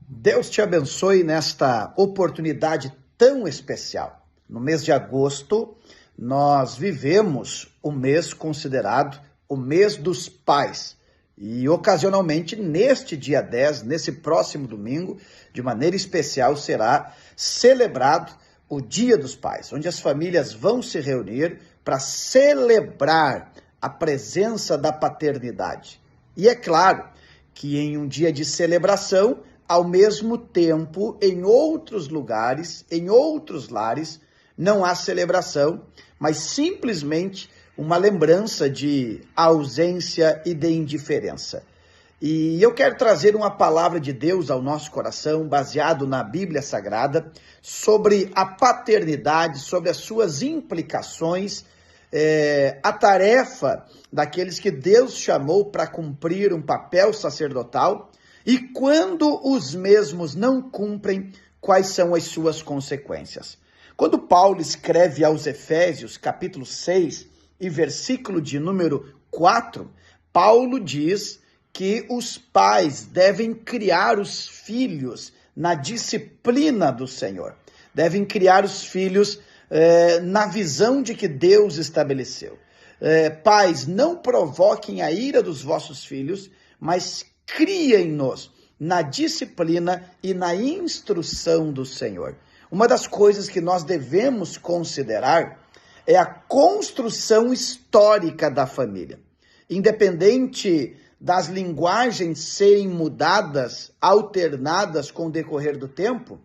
Deus te abençoe nesta oportunidade tão especial. No mês de agosto, nós vivemos o mês considerado o mês dos pais. E ocasionalmente, neste dia 10, nesse próximo domingo, de maneira especial, será celebrado o Dia dos Pais, onde as famílias vão se reunir para celebrar a presença da paternidade. E é claro que em um dia de celebração, ao mesmo tempo, em outros lugares, em outros lares, não há celebração, mas simplesmente uma lembrança de ausência e de indiferença. E eu quero trazer uma palavra de Deus ao nosso coração, baseado na Bíblia Sagrada, sobre a paternidade, sobre as suas implicações, a tarefa daqueles que Deus chamou para cumprir um papel sacerdotal, e quando os mesmos não cumprem, quais são as suas consequências. Quando Paulo escreve aos Efésios, capítulo 6, e versículo de número 4, Paulo diz que os pais devem criar os filhos na disciplina do Senhor. Devem criar os filhos na visão de que Deus estabeleceu. Pais, não provoquem a ira dos vossos filhos, mas criem-nos na disciplina e na instrução do Senhor. Uma das coisas que nós devemos considerar é a construção histórica da família. Independente das linguagens serem mudadas, alternadas com o decorrer do tempo,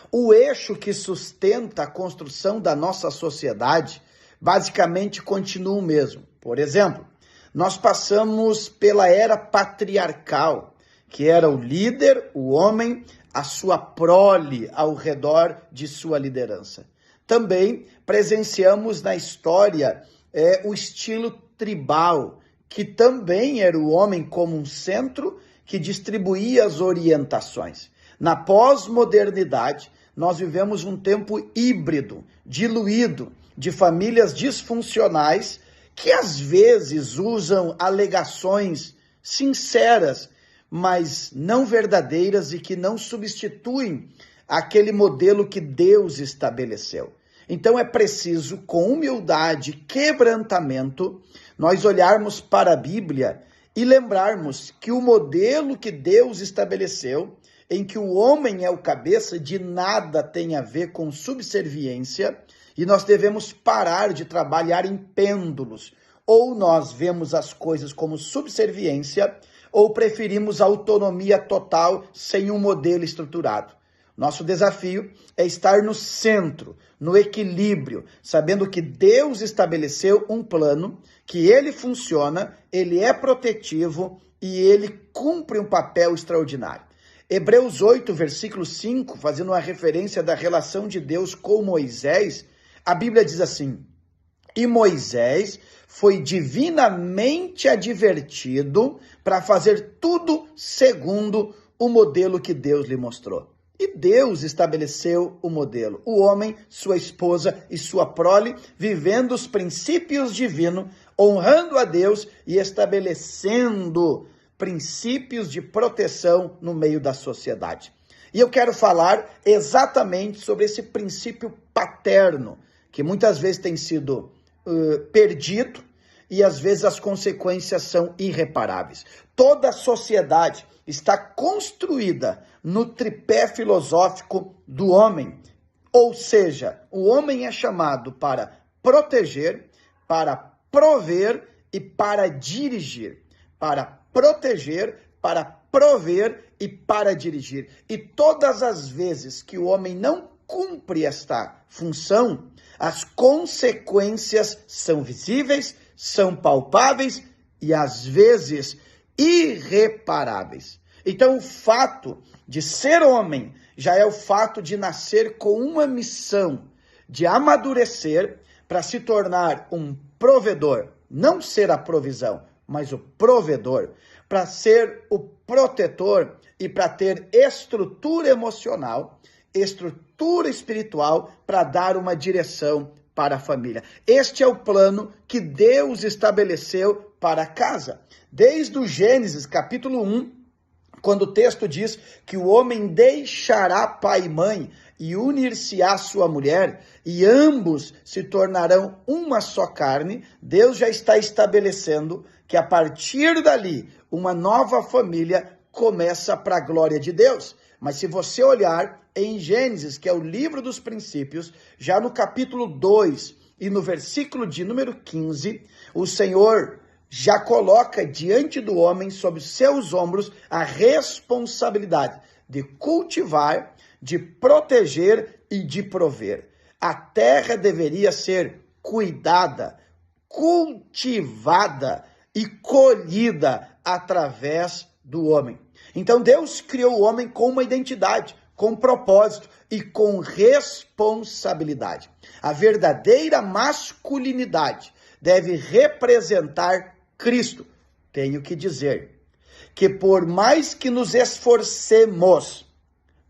o eixo que sustenta a construção da nossa sociedade basicamente continua o mesmo. Por exemplo, nós passamos pela era patriarcal, que era o líder, o homem, a sua prole ao redor de sua liderança. Também presenciamos na história o estilo tribal, que também era o homem como um centro que distribuía as orientações. Na pós-modernidade, nós vivemos um tempo híbrido, diluído, de famílias disfuncionais que às vezes usam alegações sinceras, mas não verdadeiras e que não substituem aquele modelo que Deus estabeleceu. Então é preciso, com humildade, quebrantamento, nós olharmos para a Bíblia e lembrarmos que o modelo que Deus estabeleceu, em que o homem é o cabeça, de nada tem a ver com subserviência, e nós devemos parar de trabalhar em pêndulos. Ou nós vemos as coisas como subserviência, ou preferimos autonomia total sem um modelo estruturado. Nosso desafio é estar no centro, no equilíbrio, sabendo que Deus estabeleceu um plano, que ele funciona, ele é protetivo e ele cumpre um papel extraordinário. Hebreus 8, versículo 5, fazendo uma referência da relação de Deus com Moisés, a Bíblia diz assim: e Moisés foi divinamente advertido para fazer tudo segundo o modelo que Deus lhe mostrou. E Deus estabeleceu o modelo. O homem, sua esposa e sua prole, vivendo os princípios divinos, honrando a Deus e estabelecendo princípios de proteção no meio da sociedade. E eu quero falar exatamente sobre esse princípio paterno, que muitas vezes tem sido perdido e às vezes as consequências são irreparáveis. Toda a sociedade está construída no tripé filosófico do homem, ou seja, o homem é chamado para proteger, para prover e para dirigir. Para proteger, para prover e para dirigir. E todas as vezes que o homem não cumpre esta função, as consequências são visíveis, são palpáveis e às vezes irreparáveis. Então o fato de ser homem já é o fato de nascer com uma missão, de amadurecer para se tornar um provedor, não ser a provisão, mas o provedor, para ser o protetor e para ter estrutura emocional, estrutura espiritual para dar uma direção para a família. Este é o plano que Deus estabeleceu para a casa. Desde o Gênesis, capítulo 1, Quando o texto diz que o homem deixará pai e mãe e unir-se-á sua mulher, e ambos se tornarão uma só carne, Deus já está estabelecendo que a partir dali, uma nova família começa para a glória de Deus. Mas se você olhar em Gênesis, que é o livro dos princípios, já no capítulo 2 e no versículo de número 15, o Senhor já coloca diante do homem, sobre seus ombros, a responsabilidade de cultivar, de proteger e de prover. A terra deveria ser cuidada, cultivada e colhida através do homem. Então Deus criou o homem com uma identidade, com propósito e com responsabilidade. A verdadeira masculinidade deve representar Cristo. Tenho que dizer que por mais que nos esforcemos,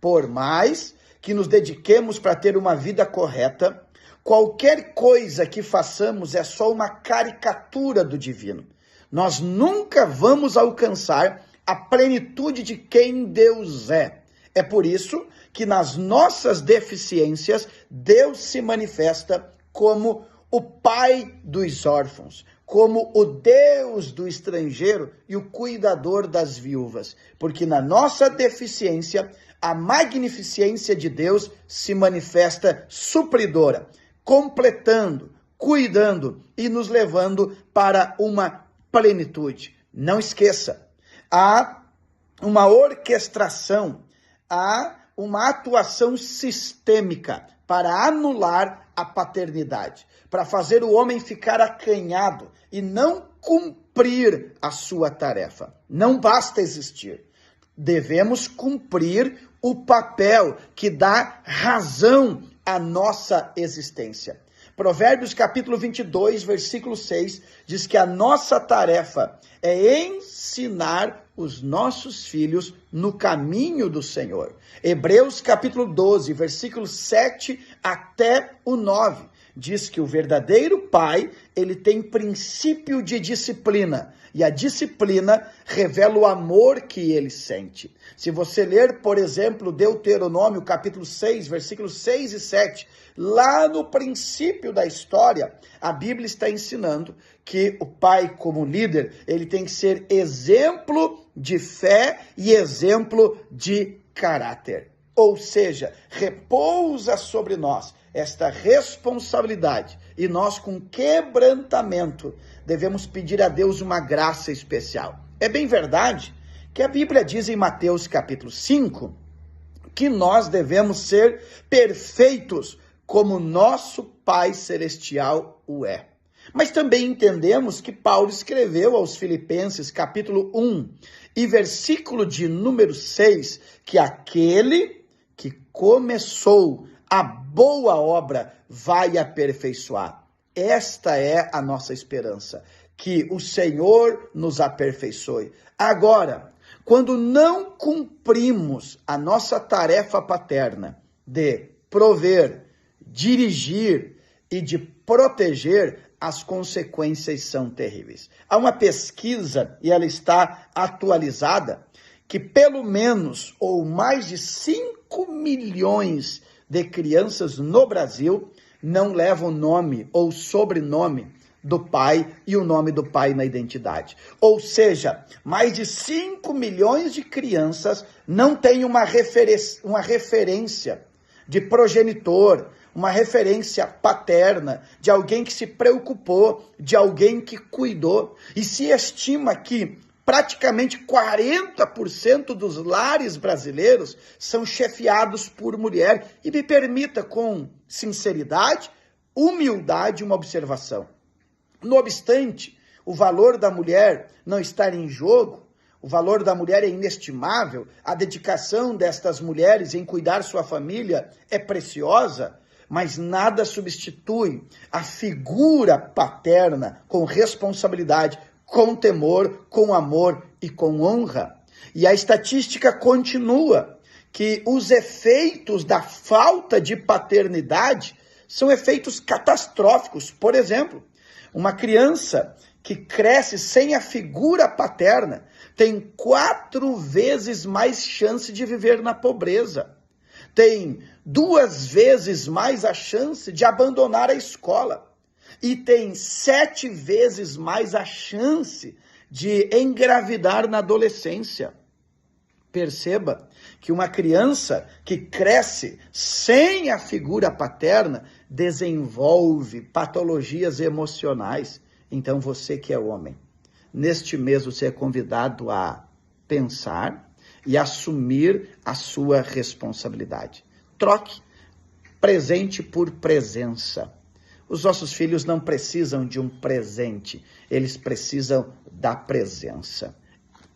por mais que nos dediquemos para ter uma vida correta, qualquer coisa que façamos é só uma caricatura do divino. Nós nunca vamos alcançar a plenitude de quem Deus é. É por isso que nas nossas deficiências, Deus se manifesta como o pai dos órfãos, como o Deus do estrangeiro e o cuidador das viúvas. Porque na nossa deficiência, a magnificência de Deus se manifesta supridora, completando, cuidando e nos levando para uma plenitude. Não esqueça, há uma orquestração, há uma atuação sistêmica para anular a paternidade, para fazer o homem ficar acanhado e não cumprir a sua tarefa. Não basta existir. Devemos cumprir o papel que dá razão à nossa existência. Provérbios capítulo 22, versículo 6, diz que a nossa tarefa é ensinar os nossos filhos no caminho do Senhor. Hebreus capítulo 12, versículo 7 até o 9, diz que o verdadeiro pai, ele tem princípio de disciplina, e a disciplina revela o amor que ele sente. Se você ler, por exemplo, Deuteronômio capítulo 6, versículos 6 e 7, lá no princípio da história, a Bíblia está ensinando que o pai, como líder, ele tem que ser exemplo de fé e exemplo de caráter. Ou seja, repousa sobre nós esta responsabilidade e nós, com quebrantamento, devemos pedir a Deus uma graça especial. É bem verdade que a Bíblia diz em Mateus capítulo 5 que nós devemos ser perfeitos como nosso Pai Celestial o é. Mas também entendemos que Paulo escreveu aos Filipenses capítulo 1 e versículo de número 6, que aquele que começou a boa obra vai aperfeiçoar. Esta é a nossa esperança, que o Senhor nos aperfeiçoe. Agora, quando não cumprimos a nossa tarefa paterna de prover, dirigir e de proteger, as consequências são terríveis. Há uma pesquisa, e ela está atualizada, que pelo menos, ou mais de 5 milhões de crianças no Brasil não levam nome ou sobrenome do pai e o nome do pai na identidade. Ou seja, mais de 5 milhões de crianças não têm uma referência de progenitor, uma referência paterna, de alguém que se preocupou, de alguém que cuidou. E se estima que praticamente 40% dos lares brasileiros são chefiados por mulher. E me permita, com sinceridade, humildade, uma observação. Não obstante o valor da mulher não estar em jogo, o valor da mulher é inestimável, a dedicação destas mulheres em cuidar sua família é preciosa, mas nada substitui a figura paterna com responsabilidade, com temor, com amor e com honra. E a estatística continua que os efeitos da falta de paternidade são efeitos catastróficos. Por exemplo, uma criança que cresce sem a figura paterna tem 4 vezes mais chance de viver na pobreza. Tem 2 vezes mais a chance de abandonar a escola. E tem 7 vezes mais a chance de engravidar na adolescência. Perceba que uma criança que cresce sem a figura paterna desenvolve patologias emocionais. Então você que é homem, neste mês você é convidado a pensar e assumir a sua responsabilidade. Troque presente por presença. Os nossos filhos não precisam de um presente, eles precisam da presença.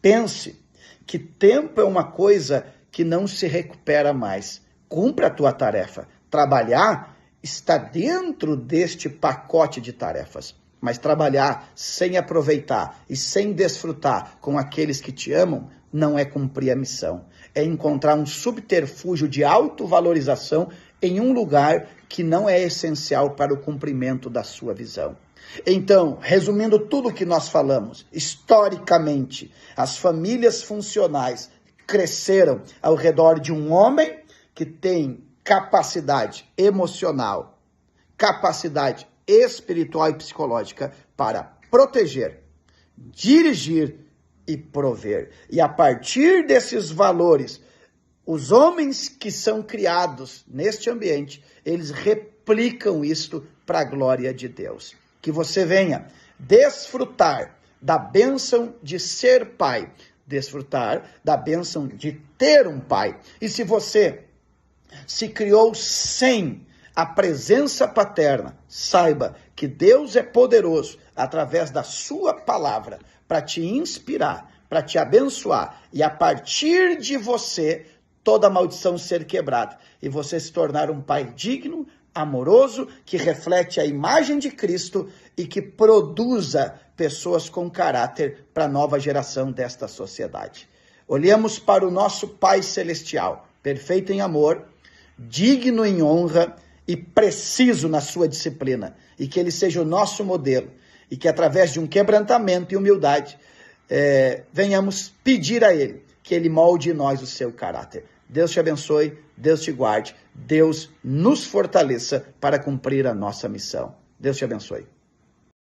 Pense que tempo é uma coisa que não se recupera mais. Cumpra a tua tarefa. Trabalhar está dentro deste pacote de tarefas. Mas trabalhar sem aproveitar e sem desfrutar com aqueles que te amam não é cumprir a missão. É encontrar um subterfúgio de autovalorização em um lugar que não é essencial para o cumprimento da sua visão. Então, resumindo tudo o que nós falamos, historicamente, as famílias funcionais cresceram ao redor de um homem que tem capacidade emocional, capacidade espiritual e psicológica para proteger, dirigir e prover. E a partir desses valores, os homens que são criados neste ambiente, eles replicam isto para a glória de Deus. Que você venha desfrutar da bênção de ser pai, desfrutar da bênção de ter um pai. E se você se criou sem a presença paterna, saiba que Deus é poderoso através da sua palavra para te inspirar, para te abençoar e a partir de você toda maldição ser quebrada e você se tornar um pai digno, amoroso, que reflete a imagem de Cristo e que produza pessoas com caráter para a nova geração desta sociedade. Olhemos para o nosso Pai Celestial, perfeito em amor, digno em honra e preciso na sua disciplina, e que ele seja o nosso modelo, e que através de um quebrantamento e humildade, venhamos pedir a ele que ele molde em nós o seu caráter. Deus te abençoe, Deus te guarde, Deus nos fortaleça para cumprir a nossa missão. Deus te abençoe.